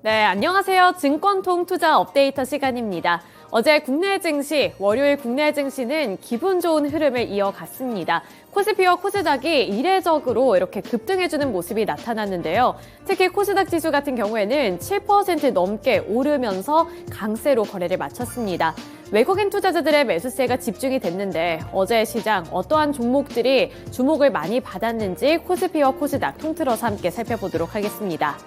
네, 안녕하세요. 증권통 투자 업데이터 시간입니다. 어제 국내 증시, 월요일 국내 증시는 기분 좋은 흐름을 이어갔습니다. 코스피와 코스닥이 이례적으로 이렇게 급등해주는 모습이 나타났는데요. 특히 코스닥 지수 같은 경우에는 7% 넘게 오르면서 강세로 거래를 마쳤습니다. 외국인 투자자들의 매수세가 집중이 됐는데 어제 시장 어떠한 종목들이 주목을 많이 받았는지 코스피와 코스닥 통틀어서 함께 살펴보도록 하겠습니다.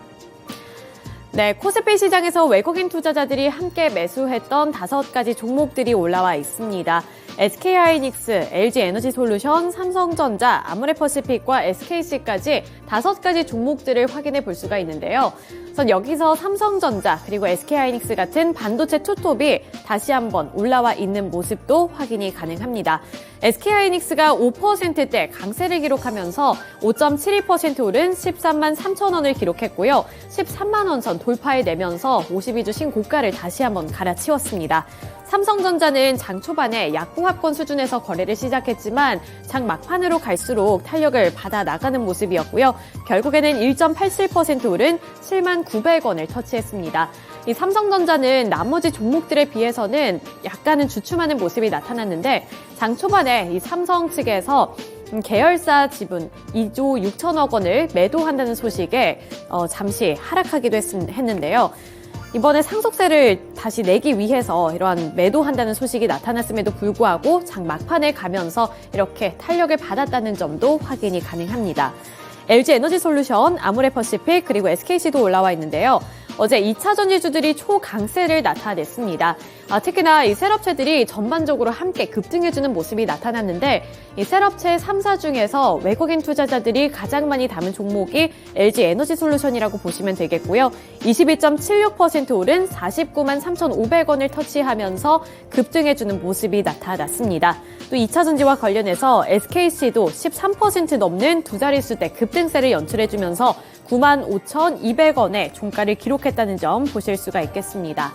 네, 코스피 시장에서 외국인 투자자들이 함께 매수했던 5가지 종목들이 올라와 있습니다. SK하이닉스, LG에너지솔루션, 삼성전자, 아모레퍼시픽과 SKC까지 5가지 종목들을 확인해 볼 수가 있는데요. 우선 여기서 삼성전자 그리고 SK하이닉스 같은 반도체 투톱이 다시 한번 올라와 있는 모습도 확인이 가능합니다. SK하이닉스가 5%대 강세를 기록하면서 5.72% 오른 13만 3천 원을 기록했고요. 13만 원 선 돌파해내면서 52주 신고가를 다시 한번 갈아치웠습니다. 삼성전자는 장 초반에 약보합권 수준에서 거래를 시작했지만 장 막판으로 갈수록 탄력을 받아 나가는 모습이었고요. 결국에는 1.87% 오른 7만 900원을 터치했습니다. 이 삼성전자는 나머지 종목들에 비해서는 약간은 주춤하는 모습이 나타났는데 장 초반에 이 삼성 측에서 계열사 지분 2조 6천억 원을 매도한다는 소식에 잠시 하락하기도 했는데요. 이번에 상속세를 다시 내기 위해서 이러한 매도한다는 소식이 나타났음에도 불구하고 장 막판에 가면서 이렇게 탄력을 받았다는 점도 확인이 가능합니다. LG에너지솔루션, 아모레퍼시픽 그리고 SKC도 올라와 있는데요. 어제 2차 전지주들이 초강세를 나타냈습니다. 특히나 이 셀업체들이 전반적으로 함께 급등해주는 모습이 나타났는데 이 셀업체 3사 중에서 외국인 투자자들이 가장 많이 담은 종목이 LG에너지솔루션이라고 보시면 되겠고요. 22.76% 오른 49만 3,500원을 터치하면서 급등해주는 모습이 나타났습니다. 또 2차 전지와 관련해서 SKC도 13% 넘는 두 자릿수대 급등세를 연출해주면서 9만 5,200원의 종가를 기록했다는 점 보실 수가 있겠습니다.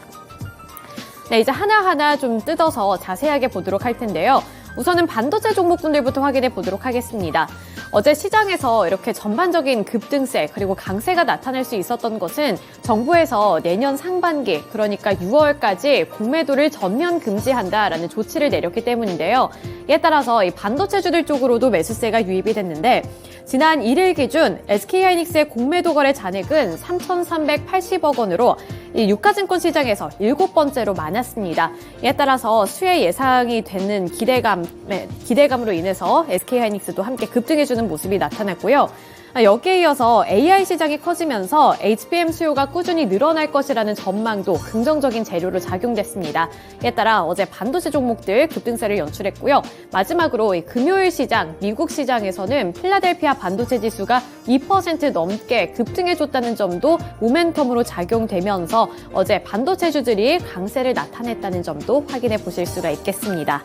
네, 이제 하나하나 좀 뜯어서 자세하게 보도록 할 텐데요. 우선은 반도체 종목군들부터 확인해 보도록 하겠습니다. 어제 시장에서 이렇게 전반적인 급등세 그리고 강세가 나타날 수 있었던 것은 정부에서 내년 상반기 그러니까 6월까지 공매도를 전면 금지한다라는 조치를 내렸기 때문인데요. 이에 따라서 이 반도체주들 쪽으로도 매수세가 유입이 됐는데 지난 1일 기준 SK하이닉스의 공매도 거래 잔액은 3,380억 원으로 이 유가증권 시장에서 7번째로 많았습니다. 이에 따라서 수혜 예상이 되는 기대감으로 인해서 SK하이닉스도 함께 급등해주는 모습이 나타났고요. 여기에 이어서 AI 시장이 커지면서 HBM 수요가 꾸준히 늘어날 것이라는 전망도 긍정적인 재료로 작용됐습니다. 이에 따라 어제 반도체 종목들 급등세를 연출했고요. 마지막으로 이 금요일 시장, 미국 시장에서는 필라델피아 반도체 지수가 2% 넘게 급등해줬다는 점도 모멘텀으로 작용되면서 어제 반도체주들이 강세를 나타냈다는 점도 확인해 보실 수가 있겠습니다.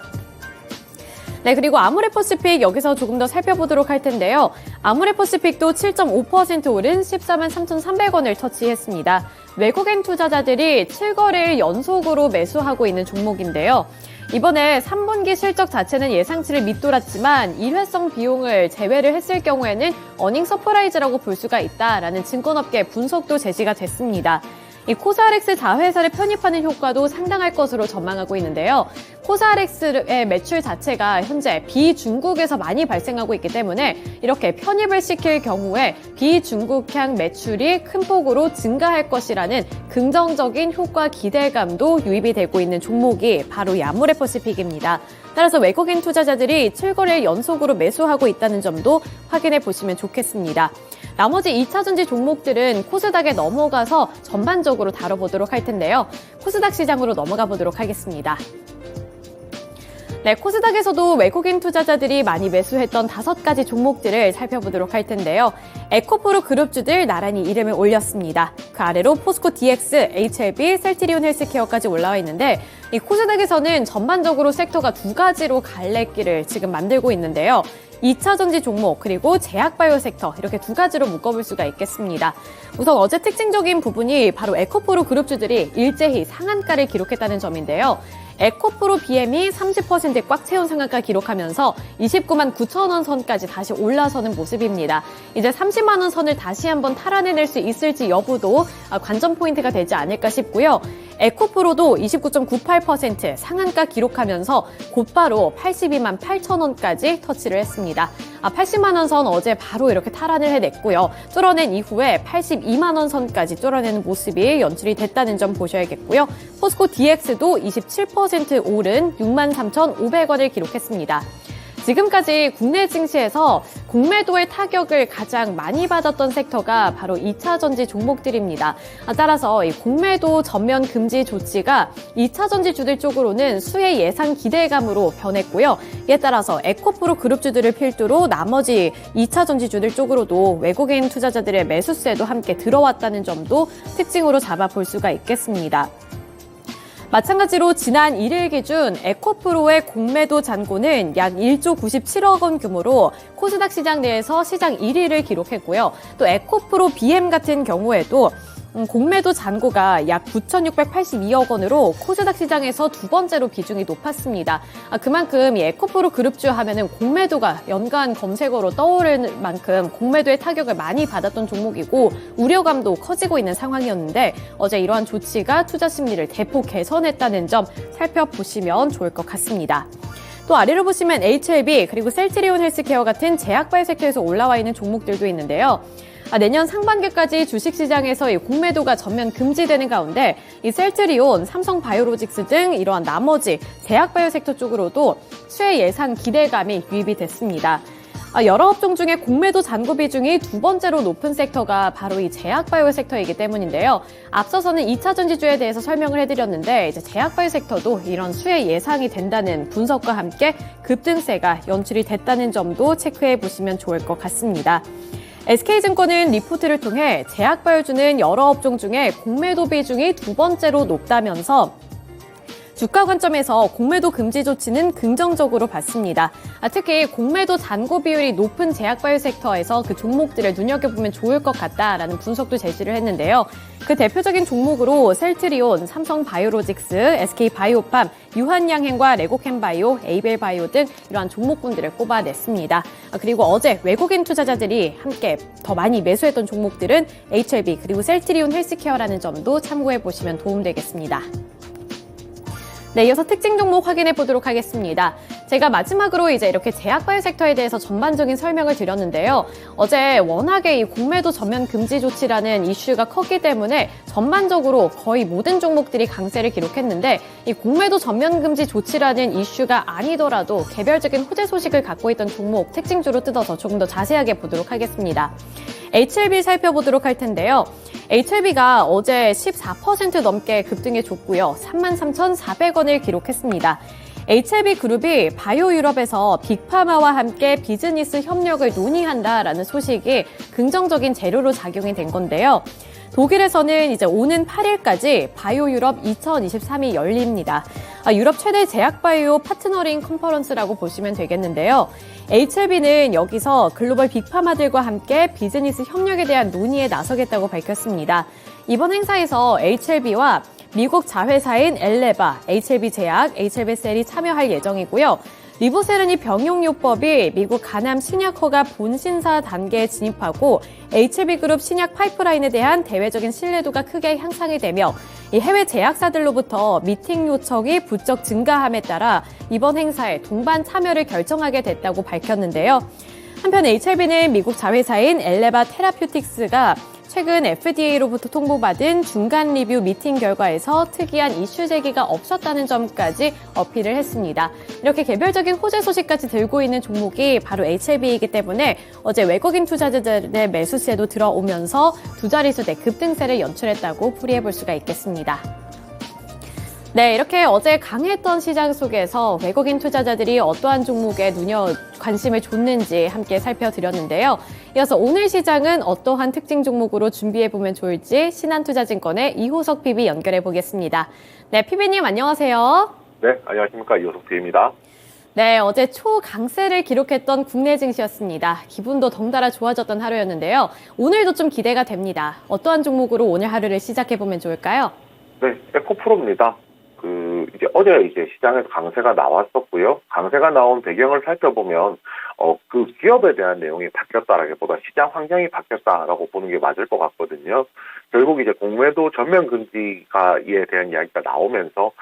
네, 그리고 아모레퍼시픽 여기서 조금 더 살펴보도록 할 텐데요. 아모레퍼시픽도 7.5% 오른 14만 3,300원을 터치했습니다. 외국인 투자자들이 7거래일 연속으로 매수하고 있는 종목인데요. 이번에 3분기 실적 자체는 예상치를 밑돌았지만 일회성 비용을 제외를 했을 경우에는 어닝 서프라이즈라고 볼 수가 있다라는 증권업계 분석도 제시가 됐습니다. 이 코스알엑스 자회사를 편입하는 효과도 상당할 것으로 전망하고 있는데요. 코스알엑스의 매출 자체가 현재 비중국에서 많이 발생하고 있기 때문에 이렇게 편입을 시킬 경우에 비중국향 매출이 큰 폭으로 증가할 것이라는 긍정적인 효과 기대감도 유입이 되고 있는 종목이 바로 이 아모레퍼시픽입니다. 따라서 외국인 투자자들이 7거래일 연속으로 매수하고 있다는 점도 확인해 보시면 좋겠습니다. 나머지 2차 전지 종목들은 코스닥에 넘어가서 전반적으로 다뤄보도록 할 텐데요. 코스닥 시장으로 넘어가 보도록 하겠습니다. 네, 코스닥에서도 외국인 투자자들이 많이 매수했던 5가지 종목들을 살펴보도록 할 텐데요. 에코프로 그룹주들 나란히 이름을 올렸습니다. 그 아래로 포스코 DX, HLB, 셀트리온 헬스케어까지 올라와 있는데 이 코스닥에서는 전반적으로 섹터가 2가지로 갈래길을 지금 만들고 있는데요. 2차 전지 종목 그리고 제약바이오 섹터 이렇게 2가지로 묶어볼 수가 있겠습니다. 우선 어제 특징적인 부분이 바로 에코프로 그룹주들이 일제히 상한가를 기록했다는 점인데요. 에코프로 BM이 30%에 꽉 채운 상한가 기록하면서 29만 9천 원 선까지 다시 올라서는 모습입니다. 이제 30만 원 선을 다시 한번 탈환해낼 수 있을지 여부도 관전 포인트가 되지 않을까 싶고요. 에코프로도 29.98% 상한가 기록하면서 곧바로 82만 8천 원까지 터치를 했습니다. 80만 원 선 어제 바로 이렇게 탈환을 해냈고요. 뚫어낸 이후에 82만 원 선까지 뚫어내는 모습이 연출이 됐다는 점 보셔야겠고요. 포스코 DX도 27% 오른 63,500원을 기록했습니다. 지금까지 국내 증시에서 공매도의 타격을 가장 많이 받았던 섹터가 바로 2차 전지 종목들입니다. 따라서 이 공매도 전면 금지 조치가 2차 전지주들 쪽으로는 수혜 예상 기대감으로 변했고요. 이에 따라서 에코프로 그룹주들을 필두로 나머지 2차 전지주들 쪽으로도 외국인 투자자들의 매수세도 함께 들어왔다는 점도 특징으로 잡아볼 수가 있겠습니다. 마찬가지로 지난 1일 기준 에코프로의 공매도 잔고는 약 1조 97억 원 규모로 코스닥 시장 내에서 시장 1위를 기록했고요. 또 에코프로 BM 같은 경우에도 공매도 잔고가 약 9,682억 원으로 코스닥 시장에서 두 번째로 비중이 높았습니다. 그만큼 이 에코프로 그룹주 하면은 공매도가 연간 검색어로 떠오를 만큼 공매도의 타격을 많이 받았던 종목이고 우려감도 커지고 있는 상황이었는데 어제 이러한 조치가 투자 심리를 대폭 개선했다는 점 살펴보시면 좋을 것 같습니다. 또 아래로 보시면 HLB 그리고 셀트리온 헬스케어 같은 제약바이오 섹터에서 올라와 있는 종목들도 있는데요. 내년 상반기까지 주식시장에서 이 공매도가 전면 금지되는 가운데 이 셀트리온, 삼성바이오로직스 등 이러한 나머지 제약바이오 섹터 쪽으로도 수혜 예상 기대감이 유입이 됐습니다. 여러 업종 중에 공매도 잔고 비중이 두 번째로 높은 섹터가 바로 이 제약바이오 섹터이기 때문인데요. 앞서서는 2차 전지주에 대해서 설명을 해드렸는데 이제 제약바이오 섹터도 이런 수혜 예상이 된다는 분석과 함께 급등세가 연출이 됐다는 점도 체크해 보시면 좋을 것 같습니다. SK증권은 리포트를 통해 제약바이오주는 여러 업종 중에 공매도 비중이 두 번째로 높다면서 주가 관점에서 공매도 금지 조치는 긍정적으로 봤습니다. 특히 공매도 잔고 비율이 높은 제약바이오 섹터에서 그 종목들을 눈여겨보면 좋을 것 같다라는 분석도 제시를 했는데요. 그 대표적인 종목으로 셀트리온, 삼성바이오로직스, SK바이오팜, 유한양행과 레고캠바이오, 에이벨바이오 등 이러한 종목군들을 꼽아냈습니다. 그리고 어제 외국인 투자자들이 함께 더 많이 매수했던 종목들은 HLB 그리고 셀트리온 헬스케어라는 점도 참고해보시면 도움되겠습니다. 네, 이어서 특징 종목 확인해 보도록 하겠습니다. 제가 마지막으로 이제 이렇게 제약바이오 섹터에 대해서 전반적인 설명을 드렸는데요. 어제 워낙에 이 공매도 전면 금지 조치라는 이슈가 컸기 때문에 전반적으로 거의 모든 종목들이 강세를 기록했는데 이 공매도 전면 금지 조치라는 이슈가 아니더라도 개별적인 호재 소식을 갖고 있던 종목 특징주로 뜯어서 조금 더 자세하게 보도록 하겠습니다. HLB 살펴보도록 할 텐데요. HLB가 어제 14% 넘게 급등해 줬고요. 33,400원을 기록했습니다. HLB그룹이 바이오유럽에서 빅파마와 함께 비즈니스 협력을 논의한다라는 소식이 긍정적인 재료로 작용이 된 건데요. 독일에서는 이제 오는 8일까지 바이오유럽 2023이 열립니다. 유럽 최대 제약바이오 파트너링 컨퍼런스라고 보시면 되겠는데요. HLB는 여기서 글로벌 빅파마들과 함께 비즈니스 협력에 대한 논의에 나서겠다고 밝혔습니다. 이번 행사에서 HLB와 미국 자회사인 엘레바, HLB제약, HLB셀이 참여할 예정이고요. 리보세라니 병용요법이 미국 간암 신약 허가 본신사 단계에 진입하고 HLB그룹 신약 파이프라인에 대한 대외적인 신뢰도가 크게 향상이 되며 이 해외 제약사들로부터 미팅 요청이 부쩍 증가함에 따라 이번 행사에 동반 참여를 결정하게 됐다고 밝혔는데요. 한편 HLB는 미국 자회사인 엘레바 테라퓨틱스가 최근 FDA로부터 통보받은 중간 리뷰 미팅 결과에서 특이한 이슈 제기가 없었다는 점까지 어필을 했습니다. 이렇게 개별적인 호재 소식까지 들고 있는 종목이 바로 HLB이기 때문에 어제 외국인 투자자들의 매수세도 들어오면서 두 자릿수 대 급등세를 연출했다고 풀이해볼 수가 있겠습니다. 네, 이렇게 어제 강했던 시장 속에서 외국인 투자자들이 어떠한 종목에 관심을 줬는지 함께 살펴드렸는데요. 이어서 오늘 시장은 어떠한 특징 종목으로 준비해보면 좋을지 신한투자증권의 이호석 PB 연결해 보겠습니다. 네, PB님 안녕하세요. 네, 안녕하십니까. 이호석 PB입니다. 네, 어제 초강세를 기록했던 국내 증시였습니다. 기분도 덩달아 좋아졌던 하루였는데요. 오늘도 좀 기대가 됩니다. 어떠한 종목으로 오늘 하루를 시작해보면 좋을까요? 네, 에코프로입니다. 이제 어제 이제 시장에서 강세가 나왔었고요. 강세가 나온 배경을 살펴보면 그 기업에 대한 내용이 바뀌었다라기보다 시장 환경이 바뀌었다라고 보는 게 맞을 것 같거든요. 결국 이제 공매도 전면 금지가에 대한 이야기가 나오면서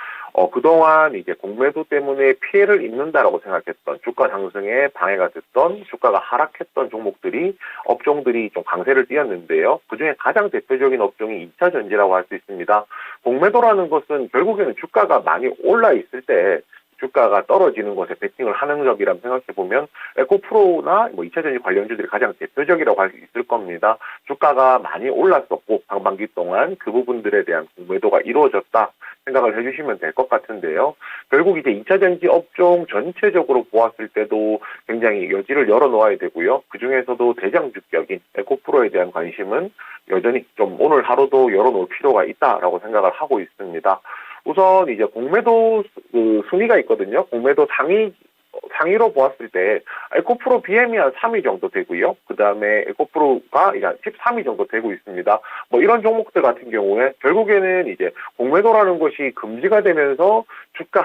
그동안 이제 공매도 때문에 피해를 입는다라고 생각했던 주가 상승에 방해가 됐던 주가가 하락했던 업종들이 좀 강세를 띄었는데요. 그중에 가장 대표적인 업종이 2차 전지라고 할 수 있습니다. 공매도라는 것은 결국에는 주가가 많이 올라 있을 때 주가가 떨어지는 것에 베팅을 하는 적이라고 생각해보면 에코프로나 2차 전지 관련주들이 가장 대표적이라고 할 수 있을 겁니다. 주가가 많이 올랐었고 상반기 동안 그 부분들에 대한 공매도가 이루어졌다 생각을 해주시면 될 것 같은데요. 결국 이제 2차 전지 업종 전체적으로 보았을 때도 굉장히 여지를 열어놓아야 되고요. 그중에서도 대장주격인 에코프로에 대한 관심은 여전히 좀 오늘 하루도 열어놓을 필요가 있다라고 생각을 하고 있습니다. 우선 이제 공매도 순위가 있거든요. 공매도 상위로 보았을 때 에코프로 BM이 한 3위 정도 되고요. 그 다음에 에코프로가 13위 정도 되고 있습니다. 이런 종목들 같은 경우에 결국에는 이제 공매도라는 것이 금지가 되면서 주가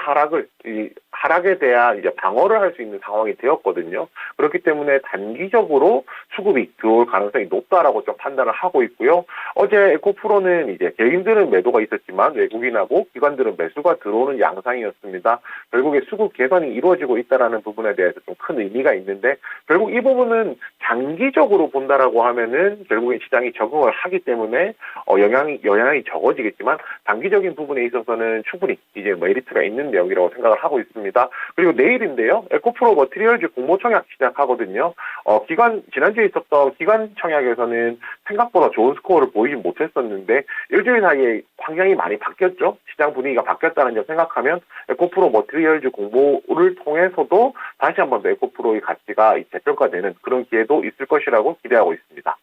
하락에 대한 이제 방어를 할 수 있는 상황이 되었거든요. 그렇기 때문에 단기적으로 수급이 들어올 가능성이 높다라고 좀 판단을 하고 있고요. 어제 에코프로는 이제 개인들은 매도가 있었지만 외국인하고 기관들은 매수가 들어오는 양상이었습니다. 결국에 수급 개선이 이루어지고 있다라는 부분에 대해서 좀 큰 의미가 있는데 결국 이 부분은 장기적으로 본다라고 하면은 결국에 시장이 적응을 하기 때문에 영향이 적어지겠지만 단기적인 부분에 있어서는 충분히 이제 메리트가 있는 내용이라고 생각을 하고 있습니다. 그리고 내일인데요. 에코프로 머티리얼즈 공모청약 시작하거든요. 지난주에 있었던 기관 청약에서는 생각보다 좋은 스코어를 보이지 못했었는데 일주일 사이에 환경이 많이 바뀌었죠. 시장 분위기가 바뀌었다는 점 생각하면 에코프로 머티리얼즈 공모를 통해서도 다시 한 번 더 에코프로의 가치가 재평가되는 그런 기회도 있을 것이라고 기대하고 있습니다.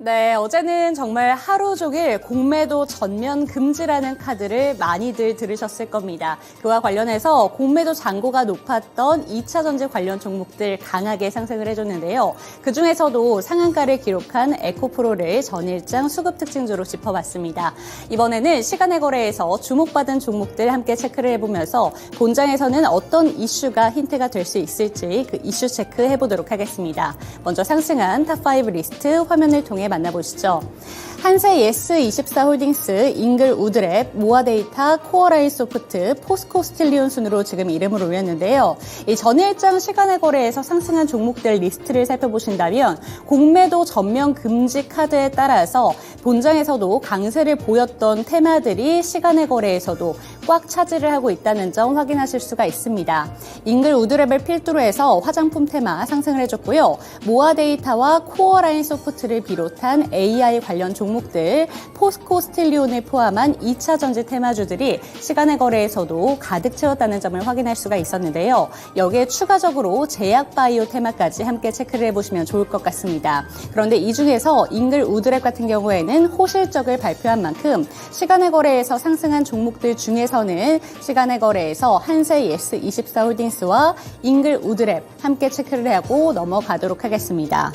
네, 어제는 정말 하루 종일 공매도 전면 금지라는 카드를 많이들 들으셨을 겁니다. 그와 관련해서 공매도 잔고가 높았던 2차 전지 관련 종목들 강하게 상승을 해줬는데요. 그중에서도 상한가를 기록한 에코프로를 전일장 수급 특징주로 짚어봤습니다. 이번에는 시간의 거래에서 주목받은 종목들 함께 체크를 해보면서 본장에서는 어떤 이슈가 힌트가 될 수 있을지 그 이슈 체크해보도록 하겠습니다. 먼저 상승한 탑5 리스트 화면을 통해 만나보시죠. 한세 예스24홀딩스, 잉글 우드랩, 모아데이터, 코어라인소프트, 포스코 스틸리온 순으로 지금 이름을 올렸는데요. 이 전일장 시간의 거래에서 상승한 종목들 리스트를 살펴보신다면 공매도 전면 금지 카드에 따라서 본장에서도 강세를 보였던 테마들이 시간의 거래에서도 꽉 차지를 하고 있다는 점 확인하실 수가 있습니다. 잉글 우드랩을 필두로 해서 화장품 테마 상승을 해줬고요. 모아데이터와 코어라인소프트를 비롯한 AI 관련 종목들, 포스코 스틸리온을 포함한 2차 전지 테마주들이 시간의 거래에서도 가득 채웠다는 점을 확인할 수가 있었는데요. 여기에 추가적으로 제약바이오 테마까지 함께 체크를 해보시면 좋을 것 같습니다. 그런데 이 중에서 잉글 우드랩 같은 경우에는 호실적을 발표한 만큼 시간의 거래에서 상승한 종목들 중에서는 시간의 거래에서 한세 예스24홀딩스와 잉글 우드랩 함께 체크를 하고 넘어가도록 하겠습니다.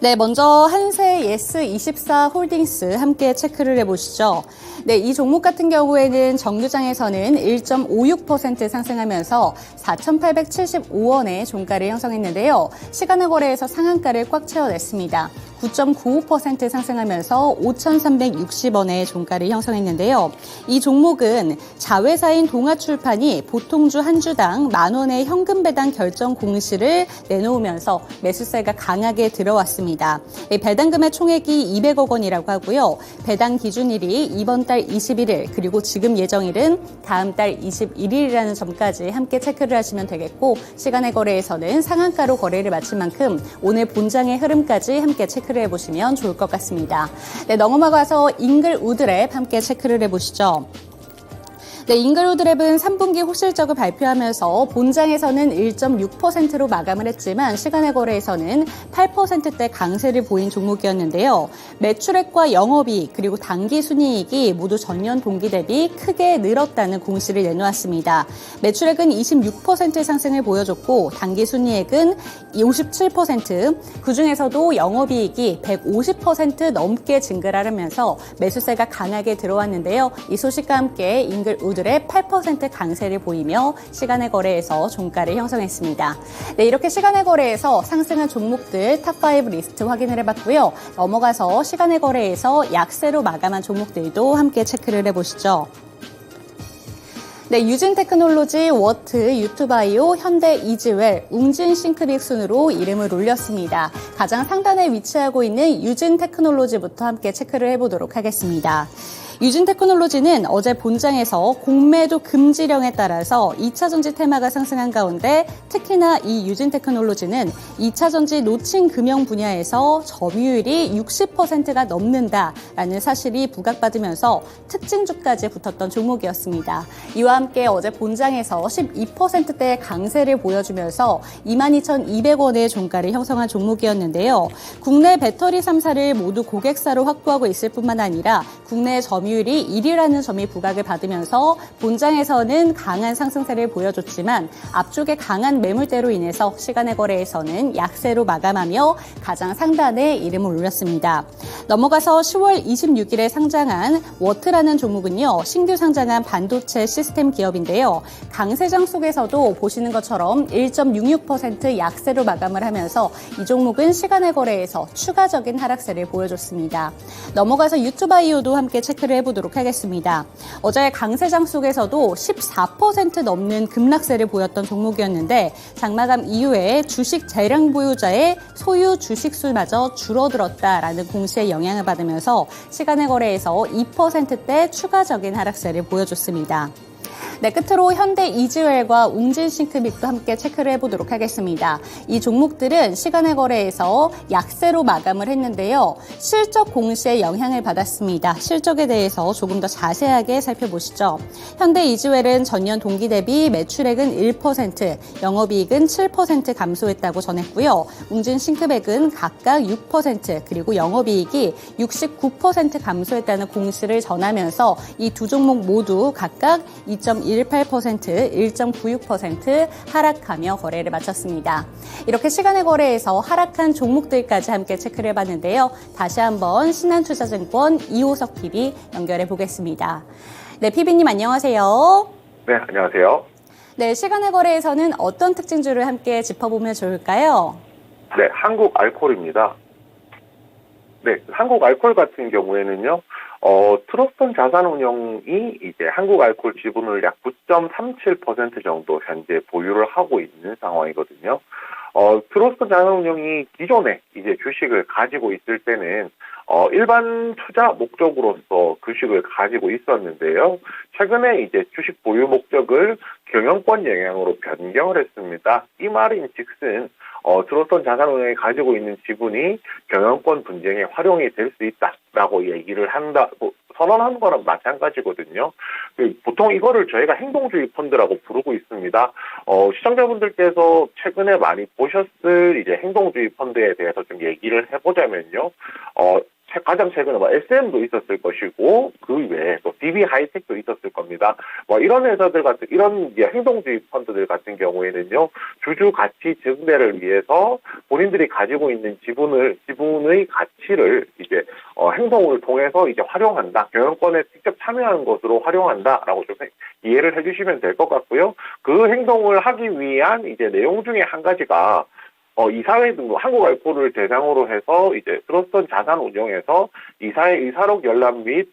네, 먼저 한세 예스24홀딩스 함께 체크를 해보시죠. 네, 이 종목 같은 경우에는 정규장에서는 1.56% 상승하면서 4,875원의 종가를 형성했는데요. 시간의 거래에서 상한가를 꽉 채워냈습니다. 9.95% 상승하면서 5,360원의 종가를 형성했는데요. 이 종목은 자회사인 동아출판이 보통주 한 주당 10,000원의 현금 배당 결정 공시를 내놓으면서 매수세가 강하게 들어왔습니다. 배당금의 총액이 200억 원이라고 하고요. 배당 기준일이 이번 달 21일 그리고 지금 예정일은 다음 달 21일이라는 점까지 함께 체크를 하시면 되겠고 시간의 거래에서는 상한가로 거래를 마친 만큼 오늘 본장의 흐름까지 함께 체크를 해보시면 좋을 것 같습니다. 네, 넘어가서 잉글 우드랩 함께 체크를 해보시죠. 네, 잉글우드랩은 3분기 호실적을 발표하면서 본장에서는 1.6%로 마감을 했지만 시간의 거래에서는 8%대 강세를 보인 종목이었는데요. 매출액과 영업이익 그리고 당기순이익이 모두 전년 동기 대비 크게 늘었다는 공시를 내놓았습니다. 매출액은 26% 상승을 보여줬고 당기순이익은 57%, 그중에서도 영업이익이 150% 넘게 증가를 하면서 매수세가 강하게 들어왔는데요. 이 소식과 함께 잉글우드랩 8% 강세를 보이며 시간의 거래에서 종가를 형성했습니다. 네, 이렇게 시간의 거래에서 상승한 종목들 탑5 리스트 확인을 해봤고요. 넘어가서 시간의 거래에서 약세로 마감한 종목들도 함께 체크를 해보시죠. 네, 유진테크놀로지, 워트, 유투바이오, 현대 이지웰, 웅진싱크빅 순으로 이름을 올렸습니다. 가장 상단에 위치하고 있는 유진테크놀로지부터 함께 체크를 해보도록 하겠습니다. 유진테크놀로지는 어제 본장에서 공매도 금지령에 따라서 2차전지 테마가 상승한 가운데 특히나 이 유진테크놀로지는 2차전지 노친 금형 분야에서 점유율이 60%가 넘는다라는 사실이 부각받으면서 특징주까지 붙었던 종목이었습니다. 이와 함께 어제 본장에서 12%대의 강세를 보여주면서 22,200원의 종가를 형성한 종목이었는데요. 국내 배터리 3사를 모두 고객사로 확보하고 있을 뿐만 아니라 국내 점유율이 1위라는 점이 부각을 받으면서 본장에서는 강한 상승세를 보여줬지만 앞쪽에 강한 매물대로 인해서 시간의 거래에서는 약세로 마감하며 가장 상단에 이름을 올렸습니다. 넘어가서 10월 26일에 상장한 워트라는 종목은요, 신규 상장한 반도체 시스템 기업인데요. 강세장 속에서도 보시는 것처럼 1.66% 약세로 마감을 하면서 이 종목은 시간의 거래에서 추가적인 하락세를 보여줬습니다. 넘어가서 유투바이오도 함께 체크를 해보도록 하겠습니다. 어제 강세장 속에서도 14% 넘는 급락세를 보였던 종목이었는데 장마감 이후에 주식 재량 보유자의 소유 주식수마저 줄어들었다라는 공시의 영향을 받으면서 시간의 거래에서 2%대 추가적인 하락세를 보여줬습니다. 네, 끝으로 현대 이지웰과 웅진싱크빅도 함께 체크를 해보도록 하겠습니다. 이 종목들은 시간의 거래에서 약세로 마감을 했는데요. 실적 공시에 영향을 받았습니다. 실적에 대해서 조금 더 자세하게 살펴보시죠. 현대 이지웰은 전년 동기 대비 매출액은 1%, 영업이익은 7% 감소했다고 전했고요. 웅진싱크빅은 각각 6% 그리고 영업이익이 69% 감소했다는 공시를 전하면서 이 두 종목 모두 각각 2.18%, 1.96% 하락하며 거래를 마쳤습니다. 이렇게 시간의 거래에서 하락한 종목들까지 함께 체크를 해봤는데요. 다시 한번 신한투자증권 이호석 PB 연결해 보겠습니다. 네, PB님 안녕하세요. 네, 안녕하세요. 네, 시간의 거래에서는 어떤 특징주를 함께 짚어보면 좋을까요? 네, 한국알콜입니다. 네, 한국알콜 같은 경우에는요, 트러스턴 자산운용이 이제 한국알콜 지분을 약 9.37% 정도 현재 보유를 하고 있는 상황이거든요. 트러스턴 자산운용이 기존에 이제 주식을 가지고 있을 때는 일반 투자 목적으로서 주식을 가지고 있었는데요. 최근에 이제 주식 보유 목적을 경영권 영향으로 변경을 했습니다. 이 말인즉슨 트러스턴 자산운용이 가지고 있는 지분이 경영권 분쟁에 활용이 될 수 있다라고 얘기를 한다고 선언한 거랑 마찬가지거든요. 보통 이거를 저희가 행동주의 펀드라고 부르고 있습니다. 시청자분들께서 최근에 많이 보셨을 이제 행동주의 펀드에 대해서 좀 얘기를 해보자면요. 가장 최근에 SM도 있었을 것이고 그 외에 또 DB 하이텍도 있었을 겁니다. 이런 회사들 같은 이런 이제 행동주의 펀드들 같은 경우에는요, 주주 가치 증대를 위해서 본인들이 가지고 있는 지분의 가치를 이제 행동을 통해서 이제 활용한다, 경영권에 직접 참여하는 것으로 활용한다라고 좀 이해를 해주시면 될 것 같고요. 그 행동을 하기 위한 이제 내용 중에 한 가지가 이사회 등록, 한국알콜을 대상으로 해서 이제 트러스턴 자산 운용에서 이사회 의사록 열람 및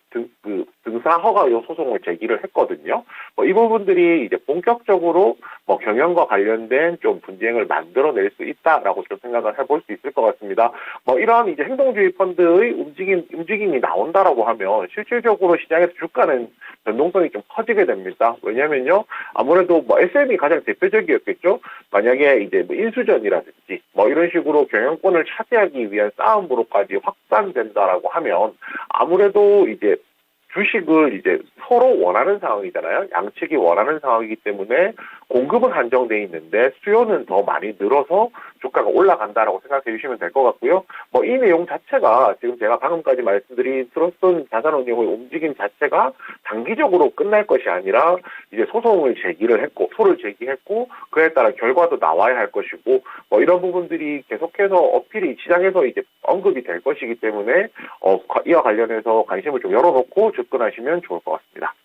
등사 허가 소송을 제기를 했거든요. 이 부분들이 이제 본격적으로 경영과 관련된 좀 분쟁을 만들어낼 수 있다라고 좀 생각을 해볼 수 있을 것 같습니다. 이러한 이제 행동주의 펀드의 움직임이 나온다라고 하면 실질적으로 시장에서 주가는 변동성이 좀 커지게 됩니다. 왜냐면요, 아무래도 SM이 가장 대표적이었겠죠. 만약에 이제 인수전이라든지 이런 식으로 경영권을 차지하기 위한 싸움으로까지 확산된다라고 하면 아무래도 이제 주식을 이제 서로 원하는 상황이잖아요. 양측이 원하는 상황이기 때문에 공급은 한정돼 있는데 수요는 더 많이 늘어서 주가가 올라간다라고 생각해 주시면 될 것 같고요. 뭐 이 내용 자체가 지금 제가 방금까지 말씀드린 트러스턴 자산운용의 움직임 자체가 단기적으로 끝날 것이 아니라 이제 소송을 소를 제기했고 그에 따라 결과도 나와야 할 것이고 뭐 이런 부분들이 계속해서 어필이 시장에서 이제 언급이 될 것이기 때문에 이와 관련해서 관심을 좀 열어놓고 접근하시면 좋을 것 같습니다.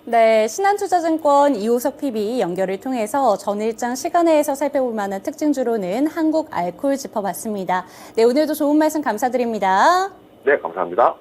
네, 신한투자증권 이호석 PB 연결을 통해서 전일장 시간외에서 살펴볼 만한 특징주로는 한국 알코올 짚어봤습니다. 네, 오늘도 좋은 말씀 감사드립니다. 네, 감사합니다.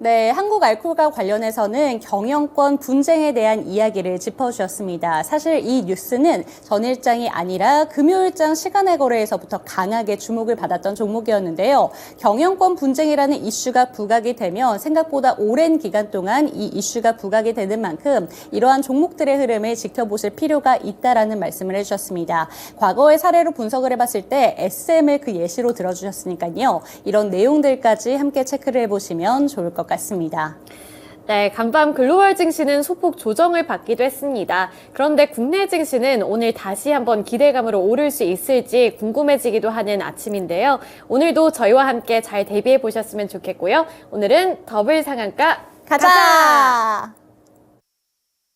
네, 한국 알코올과 관련해서는 경영권 분쟁에 대한 이야기를 짚어주셨습니다. 사실 이 뉴스는 전일장이 아니라 금요일장 시간외 거래에서부터 강하게 주목을 받았던 종목이었는데요. 경영권 분쟁이라는 이슈가 부각이 되면 생각보다 오랜 기간 동안 이 이슈가 부각이 되는 만큼 이러한 종목들의 흐름을 지켜보실 필요가 있다라는 말씀을 해주셨습니다. 과거의 사례로 분석을 해봤을 때 SM을 그 예시로 들어주셨으니까요. 이런 내용들까지 함께 체크를 해보시면 좋을 것 같습니다. 네, 간밤 글로벌 증시는 소폭 조정을 받기도 했습니다. 그런데 국내 증시는 오늘 다시 한번 기대감으로 오를 수 있을지 궁금해지기도 하는 아침인데요. 오늘도 저희와 함께 잘 대비해 보셨으면 좋겠고요. 오늘은 더블 상한가 가자!